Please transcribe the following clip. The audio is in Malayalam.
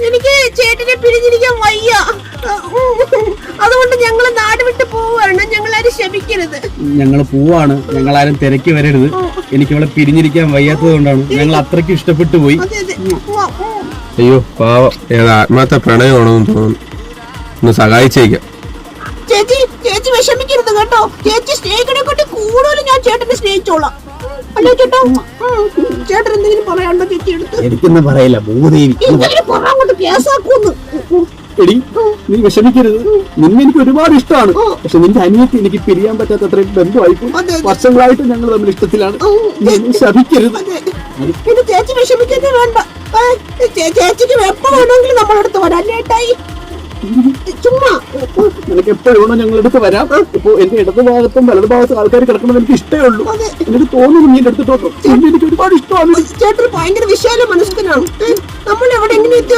എനിക്ക് ചേട്ടനെ പിരിഞ്ഞിരിക്കാൻ വയ്യ. അതുകൊണ്ട് ഞങ്ങള് നാട് വിട്ട് പോവാണ്. ഞങ്ങളാരും ക്ഷമിക്കരുത്. ഞങ്ങൾ പോവാണ്, ഞങ്ങളാരും തിരക്കി വരരുത്. എനിക്ക് ഇവിടെ പിരിഞ്ഞിരിക്കാൻ വയ്യാത്തത് കൊണ്ടാണ്. ഞങ്ങൾ അത്രയ്ക്ക് ഇഷ്ടപ്പെട്ടു പോയി. അയ്യോ പാവം, ഏത് ആത്മാർത്ഥ പ്രണയമാണെന്ന് തോന്നുന്നു. ഒന്ന് സഹായിച്ചേക്കാം. ചേച്ചി ചേച്ചി വിഷമിക്കരുത് കേട്ടോ. ചേച്ചി സ്നേഹിക്കണെ കൊണ്ട് കൂടുതൽ ഞാൻ ചേട്ടനെ സ്നേഹിച്ചോളാം. അല്ലേ ചേട്ടാ? ചേട്ടൻ എന്തെങ്കിലും പറയാണ്ടോ ചേച്ചി എടുത്ത്? എനിക്കൊന്നും പറയില്ല, ഭൂദേവി. പറയാൻ കേസാക്കൂന്ന്. എടി, നീ വിഷമിക്കരുത്. നിന്നെ എനിക്ക് ഒരുപാട് ഇഷ്ടമാണ്. പക്ഷെ നിന്റെ അനിയത്തി എനിക്ക് പിരിയാൻ പറ്റാത്ത അത്രയും ബന്ധമായിപ്പോ. വർഷങ്ങളായിട്ട് ഞങ്ങൾ തമ്മിൽ ഇഷ്ടത്തിലാണ്. ശപിക്കരുത്. ഇത് ചേച്ചി വിഷമിക്കുന്നത് വേണ്ട. ചേച്ചിക്ക് എപ്പോ വേണമെങ്കിലും നമ്മളടുത്ത് വരാം. ചേട്ടായി ചുമ്മാ നിനക്ക് എപ്പോഴാണോ ഞങ്ങളടുത്ത് വരാം. ഇപ്പൊ എന്റെ ഇടതു ഭാഗത്തും വലതു ഭാഗത്തും ആൾക്കാർ കിടക്കണം എനിക്ക് ഇഷ്ടമേ ഉള്ളൂ. എനിക്ക് തോന്നുന്നു നീ എടുത്തിട്ടോ. എനിക്ക് ഒരുപാട് ഇഷ്ടമാണ്. ചേട്ടൻ ഭയങ്കര വിശാല മനസ്കനാണ്. നമ്മൾ എവിടെ എങ്ങനെ